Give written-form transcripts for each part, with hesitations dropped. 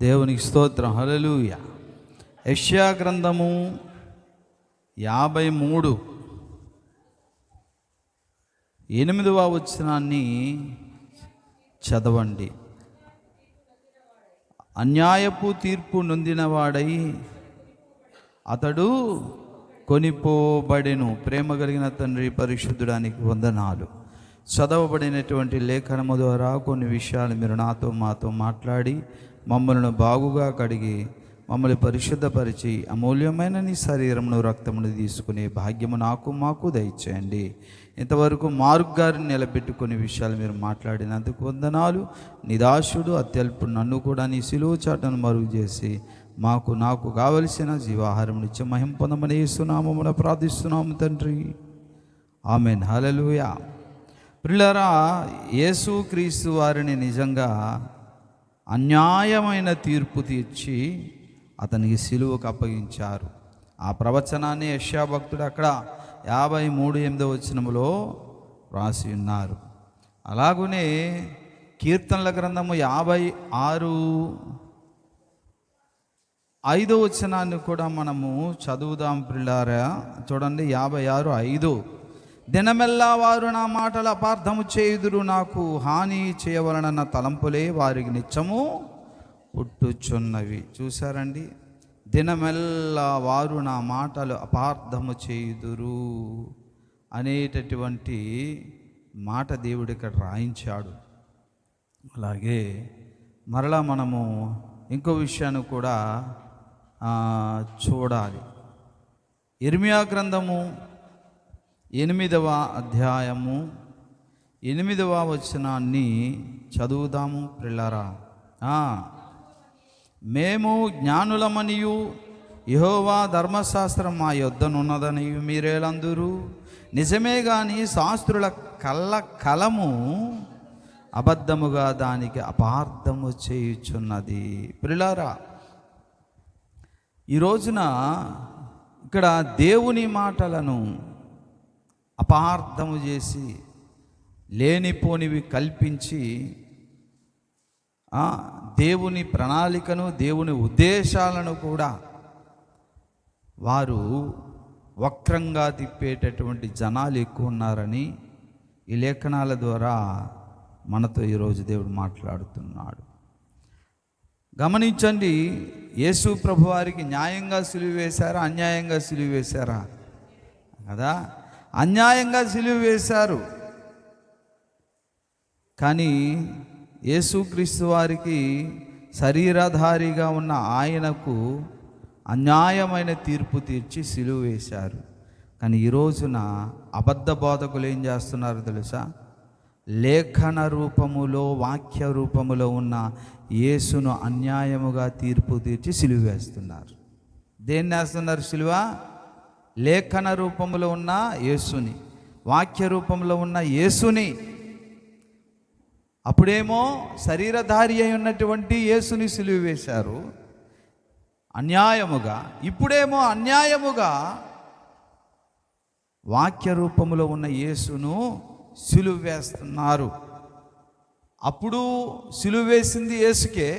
దేవునికి స్తోత్రం. హల్లెలూయా. యెషయా గ్రంథము 53 8వ వచనాన్ని చదవండి. అన్యాయపు తీర్పు నొందినవాడై అతడు కొనిపోబడెను. ప్రేమ కలిగిన తండ్రి, పరిశుద్ధుడానికి వందనాలు. చదవబడినటువంటి లేఖనము ద్వారా కొన్ని విషయాలు మీరు మాతో మాట్లాడి మమ్మల్ని బాగుగా కడిగి మమ్మల్ని పరిశుద్ధపరిచి అమూల్యమైన నీ శరీరమును రక్తమును తీసుకునే భాగ్యము మాకు దయచేయండి. ఇంతవరకు మార్గాన్ని నిలబెట్టుకునే విషయాలు మీరు మాట్లాడినందుకు వందనాలు. నిదాసుడు అత్యల్పుడు నన్ను కూడా నీ సిలువ చాటను మరుగు చేసి నాకు కావలసిన జీవాహారం నిత్య మహిమ పొందమని యేసునామమున ప్రార్థిస్తున్నాము తండ్రి, ఆమేన్. హల్లెలూయా. ప్రియులారా, యేసుక్రీస్తు వారిని నిజంగా అన్యాయమైన తీర్పు తీర్చి అతనికి సిలువకు అప్పగించారు. ఆ ప్రవచనాన్ని యెషయా భక్తుడు అక్కడ 53:8 వచనములో రాసి ఉన్నారు. అలాగనే కీర్తనల గ్రంథము 56:5 వచనాన్ని కూడా మనము చదువుదాం ప్రియులారా. చూడండి, 56:5. దినమెల్లా వారు నా మాటలు అపార్థము చేయుదురు, నాకు హాని చేయవలనన్న తలంపులే వారికి నిత్యము పుట్టుచున్నవి. చూసారండి, దినమెల్లా వారు నా మాటలు అపార్థము చేయుదురు అనేటటువంటి మాట దేవుడు ఇక్కడ రాయించాడు. అలాగే మరలా మనము ఇంకో విషయాన్ని కూడా చూడాలి. ఇర్మియా గ్రంథము 8వ అధ్యాయము 8వ వచనాన్ని చదువుదాము ప్రియులారా. మేము జ్ఞానులమనియు యెహోవా ధర్మశాస్త్రం మా యొద్దనున్నదనియు మీరేలందురు. నిజమే గాని శాస్త్రుల కలము అబద్ధముగా దానికి అపార్థము చేయుచున్నది. ప్రియులారా, ఈ రోజున ఇక్కడ దేవుని మాటలను అపార్థము చేసి లేనిపోనివి కల్పించి దేవుని ప్రణాళికను, దేవుని ఉద్దేశాలను కూడా వారు వక్రంగా తిప్పేటటువంటి జనాలు ఎక్కువ ఉన్నారని ఈ లేఖనాల ద్వారా మనతో ఈరోజు దేవుడు మాట్లాడుతున్నాడు. గమనించండి, యేసు ప్రభు వారికి న్యాయంగా సిలువ వేశారా, అన్యాయంగా సిలువ వేశారా? కదా, అన్యాయంగా సిలువ వేశారు. కానీ యేసుక్రీస్తు వారికి శరీరధారిగా ఉన్న ఆయనకు అన్యాయమైన తీర్పు తీర్చి సిలువ వేశారు. కానీ ఈ రోజున అబద్ధ బోధకులు ఏం చేస్తున్నారు తెలుసా? లేఖన రూపములో, వాక్య రూపములో ఉన్న యేసును అన్యాయముగా తీర్పు తీర్చి సిలువ వేస్తున్నారు. దేన్ని వేస్తున్నారు సిలువ? లేఖన రూపంలో ఉన్న యేసుని, వాక్య రూపంలో ఉన్న యేసుని. అప్పుడేమో శరీరధారి అయి ఉన్నటువంటి యేసుని సిలువ వేశారు అన్యాయముగా. ఇప్పుడేమో అన్యాయముగా వాక్య రూపంలో ఉన్న యేసును సిలువ వేస్తున్నారు. అప్పుడు సిలువ వేసింది యేసుకే,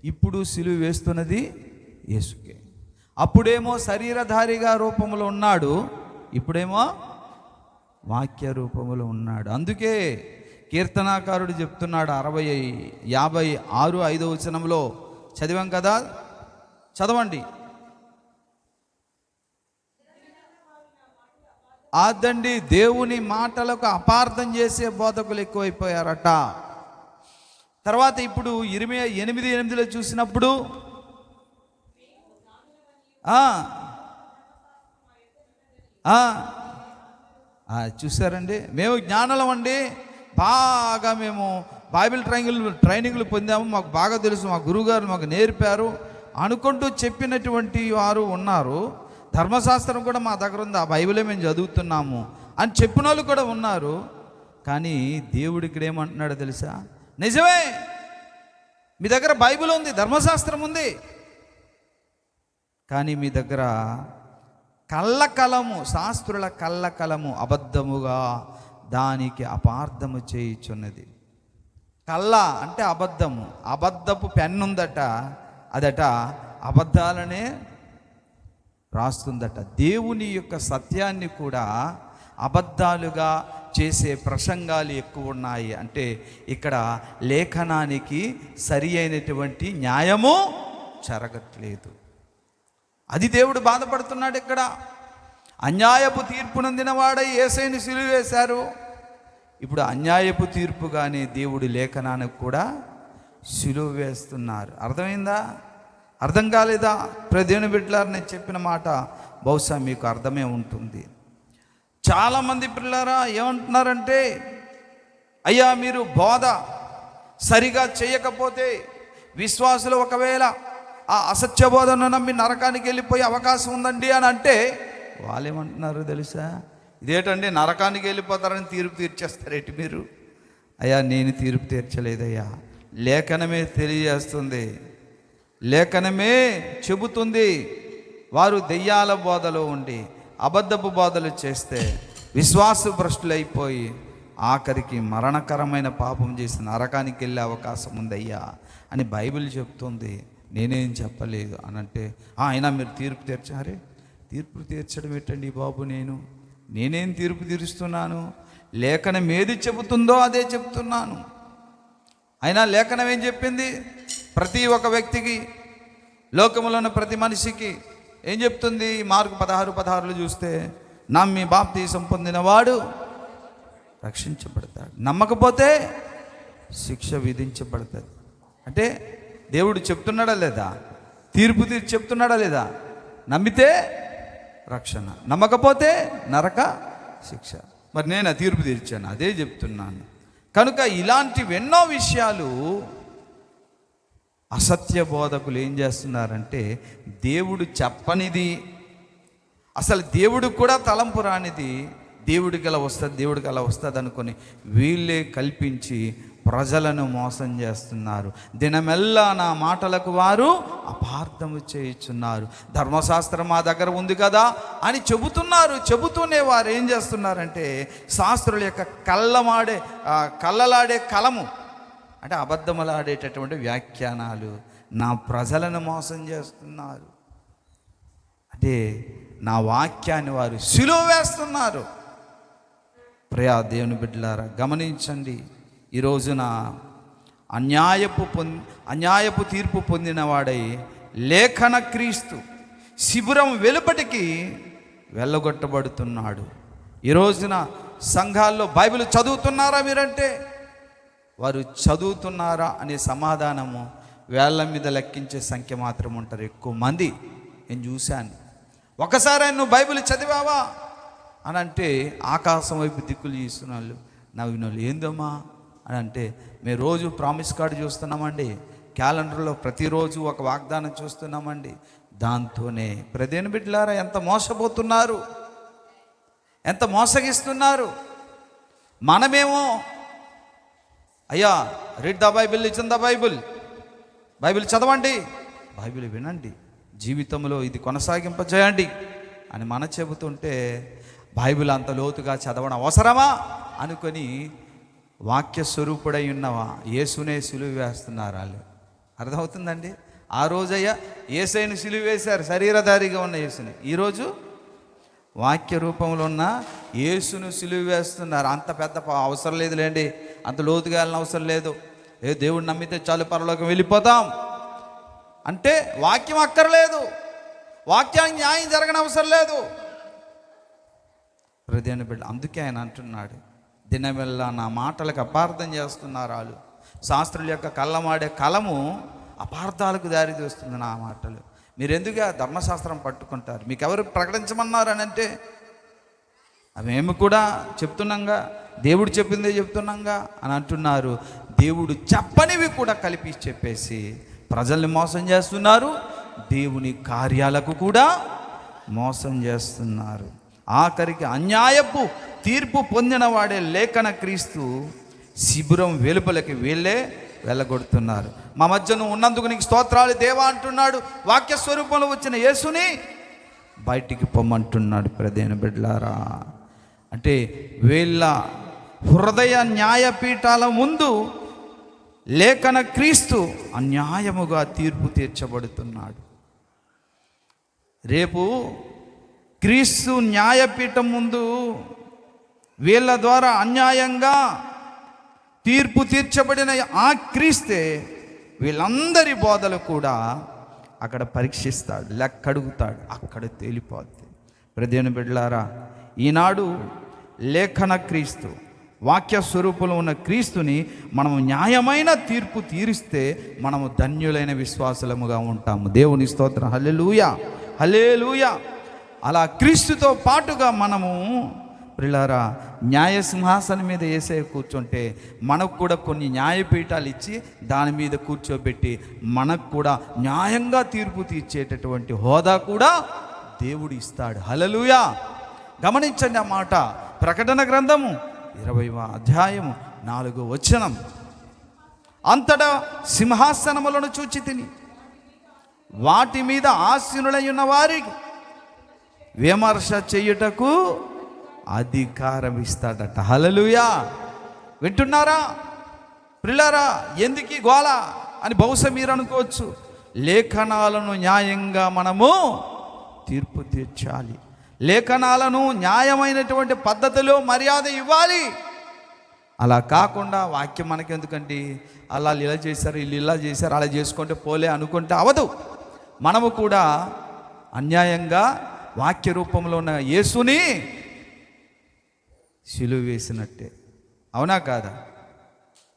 ఇప్పుడు సిలువ వేస్తున్నది యేసుకే. అప్పుడేమో శరీరధారిగా రూపంలో ఉన్నాడు, ఇప్పుడేమో వాక్య రూపంలో ఉన్నాడు. అందుకే కీర్తనాకారుడు చెప్తున్నాడు 56:5 వచనంలో చదివాం కదా, చదవండి. ఆదండి, దేవుని మాటలకు అపార్థం చేసే బోధకులు ఎక్కువైపోయారట. తర్వాత ఇప్పుడు 8:8 చూసినప్పుడు చూసారండి, మేము జ్ఞానులం అండి, బాగా మేము బైబిల్ ట్రైనింగ్లు పొందాము, మాకు బాగా తెలుసు, మా గురువుగారు మాకు నేర్పారు అనుకుంటూ చెప్పినటువంటి వారు ఉన్నారు. ధర్మశాస్త్రం కూడా మా దగ్గర ఉంది, ఆ బైబిలే మేము చదువుతున్నాము అని చెప్పిన వాళ్ళు కూడా ఉన్నారు. కానీ దేవుడు ఇక్కడ ఏమంటున్నాడో తెలుసా? నిజమే, మీ దగ్గర బైబిల్ ఉంది, ధర్మశాస్త్రం ఉంది, కానీ మీ దగ్గర కళ్ళకలము, శాస్త్రుల కళ్ళకలము అబద్ధముగా దానికి అపార్థము చేయుచున్నది. కళ్ళ అంటే అబద్ధము, అబద్ధపు పెన్ను ఉందట, అదట అబద్ధాలనే రాస్తుందట. దేవుని యొక్క సత్యాన్ని కూడా అబద్ధాలుగా చేసే ప్రసంగాలు ఎక్కువ ఉన్నాయి. అంటే ఇక్కడ లేఖనానికి సరి అయినటువంటి న్యాయము జరగట్లేదు. అది దేవుడు బాధపడుతున్నాడు. ఇక్కడ అన్యాయపు తీర్పు నొందిన వాడై యేసయ్యను సిలువ వేశారు. ఇప్పుడు అన్యాయపు తీర్పుగానే దేవుడి లేఖనానికి కూడా సిలువ వేస్తున్నారు. అర్థమైందా? అర్థం కాలేదా? దేవుని బిడ్డలారా, నేను చెప్పిన మాట బహుశా మీకు అర్థమే ఉంటుంది. చాలామంది పిల్లలారా ఏమంటున్నారంటే, అయ్యా మీరు బోధ సరిగా చేయకపోతే విశ్వాసులు ఒకవేళ ఆ అసత్య బోధను నమ్మి నరకానికి వెళ్ళిపోయే అవకాశం ఉందండి అని అంటే, వాళ్ళు ఏమంటున్నారు తెలుసా? ఇదేంటండి నరకానికి వెళ్ళిపోతారని తీర్పు తీర్చేస్తారేంటి మీరు? అయ్యా నేను తీర్పు తీర్చలేదయ్యా, లేఖనమే తెలియజేస్తుంది, లేఖనమే చెబుతుంది. వారు దెయ్యాల బోధలో ఉండి అబద్ధపు బోధలు చేస్తే విశ్వాస భ్రష్టులైపోయి ఆఖరికి మరణకరమైన పాపం చేసి నరకానికి వెళ్ళే అవకాశం ఉందయ్యా అని బైబిల్ చెప్తుంది. నేనేం చెప్పలేదు అని అంటే, అయినా మీరు తీర్పు తీర్చారే? తీర్పు తీర్చడం ఏంటండి బాబు? నేనేం తీర్పు తీరుస్తున్నాను? లేఖనం ఏది చెబుతుందో అదే చెప్తున్నాను. అయినా లేఖనం ఏం చెప్పింది? ప్రతి ఒక్క వ్యక్తికి, లోకంలో ఉన్న ప్రతి మనిషికి ఏం చెప్తుంది? మార్కు 16:16 చూస్తే, నమ్మి బాప్తీసం పొందినవాడు రక్షించబడతాడు, నమ్మకపోతే శిక్ష విధించబడుతుంది. అంటే దేవుడు చెప్తున్నాడా లేదా? తీర్పు తీర్చి చెప్తున్నాడా లేదా? నమ్మితే రక్షణ, నమ్మకపోతే నరక శిక్ష. మరి నేను ఆ తీర్పు తీర్చాను, అదే చెప్తున్నాను. కనుక ఇలాంటివి ఎన్నో విషయాలు అసత్య బోధకులు ఏం చేస్తున్నారంటే, దేవుడు చెప్పనిది, అసలు దేవుడు కూడా తలంపు రానిది దేవుడికి అలా వస్తుంది అనుకొని వీళ్ళే కల్పించి ప్రజలను మోసం చేస్తున్నారు. దినమెల్లా నా మాటలకు వారు అపార్థము చేయుచున్నారు. ధర్మశాస్త్రం మా దగ్గర ఉంది కదా అని చెబుతున్నారు. చెబుతూనే వారు ఏం చేస్తున్నారంటే, శాస్త్రుల యొక్క కళ్ళలాడే కలము అంటే అబద్ధములాడేటటువంటి వ్యాఖ్యానాలు నా ప్రజలను మోసం చేస్తున్నారు. అంటే నా వాక్యాన్ని వారు సిలువ వేస్తున్నారు. ప్రియా దేవుని బిడ్డలారా, గమనించండి. ఈ రోజున అన్యాయపు తీర్పు పొందిన వాడై లేఖన క్రీస్తు శిబిరం వెలుపటికి వెళ్ళగొట్టబడుతున్నాడు. ఈ రోజున సంఘాల్లో బైబిల్ చదువుతున్నారా మీరంటే, వారు చదువుతున్నారా అనే సమాధానము వేళ్ళ మీద లెక్కించే సంఖ్య మాత్రం ఉంటారు ఎక్కువ మంది. నేను చూశాను. ఒకసారి నువ్వు బైబిల్ చదివావా అని అంటే ఆకాశం వైపు దిక్కులు చేస్తున్న వాళ్ళు, నవ్విన వాళ్ళు, ఏందమ్మా అని అంటే, మేము రోజు ప్రామిస్ కార్డు చూస్తున్నామండి, క్యాలెండర్లో ప్రతిరోజు ఒక వాగ్దానం చూస్తున్నామండి. దాంతోనే ప్రదేని బిడ్డలారా ఎంత మోసపోతున్నారు, ఎంత మోసగిస్తున్నారు. మనమేమో అయ్యా read the Bible, it's in the Bible చదవండి, బైబిల్ వినండి, జీవితంలో ఇది కొనసాగింపజేయండి అని మన చెబుతుంటే, బైబిల్ అంత లోతుగా చదవడం అవసరమా అనుకొని వాక్య స్వరూపుడై ఉన్నవా యేసునే సిలువ వేస్తున్నారు వాళ్ళు. అర్థమవుతుందండి? ఆ రోజయ్యా యేసయ్యను సిలువ వేశారు, శరీరధారిగా ఉన్న యేసుని. ఈరోజు వాక్య రూపంలో ఉన్న యేసును సిలువ వేస్తున్నారు. అంత పెద్ద అవసరం లేదులేండి, అంత లోతుగా వెళ్ళిన అవసరం లేదు. దేవుడు నమ్మితే చాలు పరలోకం వెళ్ళిపోతాం అంటే వాక్యం అక్కర్లేదు, వాక్యానికి న్యాయం జరగని అవసరం లేదు. హృదయాన్ని బిడ్డ, అందుకే ఆయన అంటున్నాడు, దినమెల్లా నా మాటలకు అపార్థం చేస్తున్నారు వాళ్ళు. శాస్త్రుల యొక్క కళ్ళమాడే కలము అపార్థాలకు దారి తీస్తుంది నా మాటలు. మీరు ఎందుకు ధర్మశాస్త్రం పట్టుకుంటారు? మీకు ఎవరు ప్రకటించమన్నారు అని అంటే, మేము కూడా చెప్తున్నాంగా, దేవుడు చెప్పిందే చెప్తున్నాంగా అని అంటున్నారు. దేవుడు చెప్పనివి కూడా కలిపి చెప్పేసి ప్రజల్ని మోసం చేస్తున్నారు, దేవుని కార్యాలకు కూడా మోసం చేస్తున్నారు. ఆఖరికి అన్యాయపు తీర్పు పొందిన వాడే లేఖన క్రీస్తు శిబిరం వెలుపలకి వీళ్ళే వెళ్ళగొడుతున్నారు. మా మధ్యను ఉన్నందుకు నీకు స్తోత్రాలు దేవా అంటున్నాడు. వాక్య స్వరూపంలో వచ్చిన యేసుని బయటికి పొమ్మంటున్నాడు. ప్రదేన బిడ్డలారా, అంటే వీళ్ళ హృదయ న్యాయపీఠాల ముందు లేఖన క్రీస్తు అన్యాయముగా తీర్పు తీర్చబడుతున్నాడు. రేపు క్రీస్తు న్యాయపీఠం ముందు వీళ్ళ ద్వారా అన్యాయంగా తీర్పు తీర్చబడిన ఆ క్రీస్తే వీళ్ళందరి బోధలు కూడా అక్కడ పరీక్షిస్తాడు, లెక్కడుగుతాడు, అక్కడ తేలిపోద్ది. ప్రదేవుని బిడ్డలారా, ఈనాడు లేఖన క్రీస్తు, వాక్య స్వరూపంలో ఉన్న క్రీస్తుని మనము న్యాయమైన తీర్పు తీరిస్తే మనము ధన్యులైన విశ్వాసులముగా ఉంటాము. దేవుని స్తోత్రం. హల్లెలూయా, హల్లెలూయా. అలా క్రీస్తుతో పాటుగా మనము ప్రియులారా న్యాయ సింహాసనం మీద యేసయ్య కూర్చుంటే మనకు కూడా కొన్ని న్యాయపీఠాలు ఇచ్చి దాని మీద కూర్చోబెట్టి మనకు కూడా న్యాయంగా తీర్పు తీర్చేటటువంటి హోదా కూడా దేవుడు ఇస్తాడు. హల్లెలూయా. గమనించండి ఆ మాట. ప్రకటన గ్రంథము 20వ అధ్యాయము 4వ వచనం. అంతటా సింహాసనములను చూచి తిని వాటి మీద ఆసీనులై ఉన్న వారికి విమర్శ చేయుటకు అధికారం ఇస్తాడట. హల్లెలూయా. వింటున్నారా ప్రియులారా? ఎందుకు గోల అని బహుశా మీరు అనుకోవచ్చు. లేఖనాలను న్యాయంగా మనము తీర్పు తీర్చాలి. లేఖనాలను న్యాయమైనటువంటి పద్ధతిలో మర్యాద ఇవ్వాలి. అలా కాకుండా వాక్యం మనకెందుకండి, అలా ఇలా చేశారు, వీళ్ళు ఇలా చేశారు, అలా చేసుకుంటే పోలే అనుకుంటే అవదు. మనము కూడా అన్యాయంగా వాక్య రూపంలో ఉన్న యేసుని సిలువ వేసినట్టే. అవునా కాదా?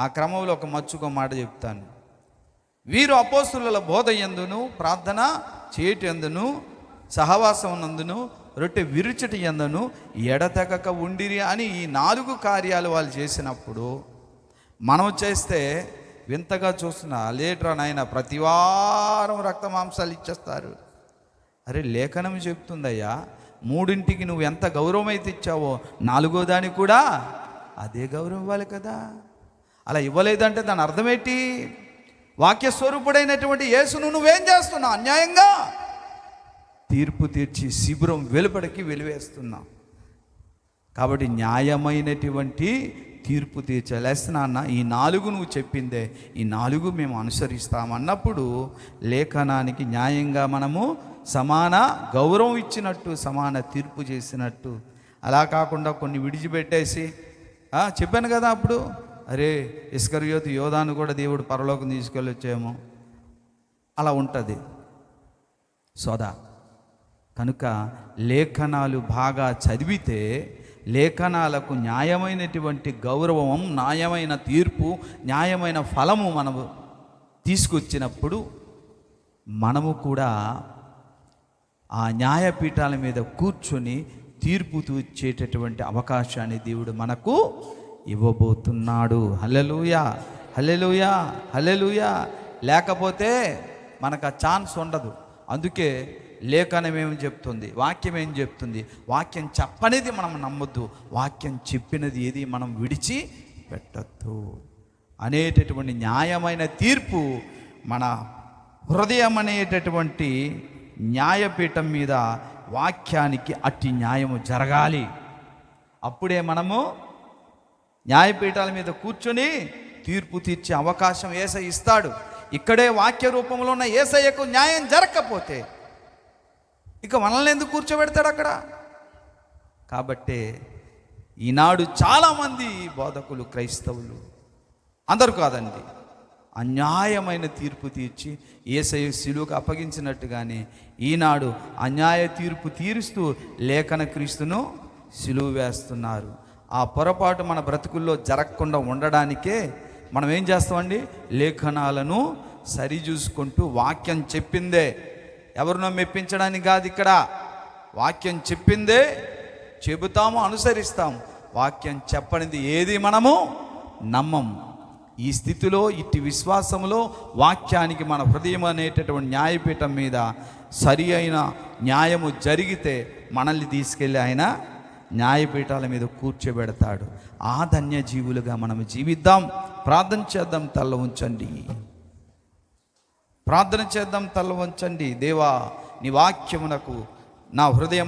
ఆ క్రమంలో ఒక మచ్చుకో మాట చెప్తాను. వీరు అపోస్తుల బోధ యందును, ప్రార్థన చేయటి యందును, సహవాసం నందును, రొట్టె విరుచటి యందును ఎడతెగక ఉండిరి అని ఈ 4 కార్యాలు వాళ్ళు చేసినప్పుడు మనం చేస్తే వింతగా చూస్తున్నా. లేట్రా నాయన, ప్రతివారం రక్త మాంసాలు ఇచ్చేస్తారు. అరే, లేఖనం చెప్తుందయ్యా, 3ంటికి నువ్వు ఎంత గౌరవం అయితే ఇచ్చావో 4వ దానికి కూడా అదే గౌరవం ఇవ్వాలి కదా. అలా ఇవ్వలేదంటే దాని అర్థమేంటి? వాక్య స్వరూపుడైనటువంటి యేసును నువ్వేం చేస్తున్నావు? అన్యాయంగా తీర్పు తీర్చి శిబిరం వెలుపడికి వెలివేస్తున్నావు. కాబట్టి న్యాయమైనటువంటి తీర్పు తీర్చలేస్తున్నా. ఈ 4 నువ్వు చెప్పిందే, ఈ 4 మేము అనుసరిస్తామన్నప్పుడు లేఖనానికి న్యాయంగా మనము సమాన గౌరవం ఇచ్చినట్టు, సమాన తీర్పు చేసినట్టు. అలా కాకుండా కొన్ని విడిచిపెట్టేసి చెప్పాను కదా అప్పుడు, అరే ఇస్కరియోతు యోధాను కూడా దేవుడు పరలోకం తీసుకెళ్ళొచ్చేమో, అలా ఉంటుంది సోదా. కనుక లేఖనాలు బాగా చదివితే లేఖనాలకు న్యాయమైనటువంటి గౌరవం, న్యాయమైన తీర్పు, న్యాయమైన ఫలము మనము తీసుకొచ్చినప్పుడు మనము కూడా ఆ న్యాయపీఠాల మీద కూర్చొని తీర్పు తీర్చేటటువంటి అవకాశాన్ని దేవుడు మనకు ఇవ్వబోతున్నాడు. హల్లెలూయా, హల్లెలూయా, హల్లెలూయా. లేకపోతే మనకు ఆ ఛాన్స్ ఉండదు. అందుకే లేఖనం ఏమి చెప్తుంది, వాక్యం ఏం చెప్తుంది, వాక్యం చెప్పనిది మనం నమ్మొద్దు, వాక్యం చెప్పినది ఏది మనం విడిచి పెట్టద్దు అనేటటువంటి న్యాయమైన తీర్పు మన హృదయం అనేటటువంటి న్యాయపీఠం మీద వాక్యానికి అట్టి న్యాయము జరగాలి. అప్పుడే మనము న్యాయపీఠాల మీద కూర్చొని తీర్పు తీర్చే అవకాశం యేసయ్య ఇస్తాడు. ఇక్కడే వాక్య రూపంలో ఉన్న యేసయ్యకు న్యాయం జరగకపోతే ఇక మనల్ని ఎందుకు కూర్చోబెడతాడు అక్కడ? కాబట్టే ఈనాడు చాలామంది బోధకులు, క్రైస్తవులు, అందరూ కాదండి, అన్యాయమైన తీర్పు తీర్చి యేసయ్య సిలువకు అప్పగించినట్టుగానే ఈనాడు అన్యాయ తీర్పు తీరుస్తూ లేఖన క్రీస్తును సిలువ వేస్తున్నారు. ఆ పొరపాటు మన బ్రతుకుల్లో జరగకుండా ఉండడానికే మనం ఏం చేస్తామండి, లేఖనాలను సరిచూసుకుంటూ వాక్యం చెప్పిందే, ఎవరినో మెప్పించడానికి కాదు, ఇక్కడ వాక్యం చెప్పిందే చెబుతాము, అనుసరిస్తాము. వాక్యం చెప్పనిది ఏది మనము నమ్మము. ఈ స్థితిలో, ఇట్టి విశ్వాసంలో వాక్యానికి మన హృదయం అనేటటువంటి న్యాయపీఠం మీద సరి అయిన న్యాయము జరిగితే మనల్ని తీసుకెళ్ళి ఆయన న్యాయపీఠాల మీద కూర్చోబెడతాడు. ఆ ధన్యజీవులుగా మనం జీవిద్దాం. ప్రార్థన చేద్దాం, తల్ల ఉంచండి. ప్రార్థన చేద్దాం, తల్ల వంచండి. దేవా, నీ వాక్యమునకు నా హృదయం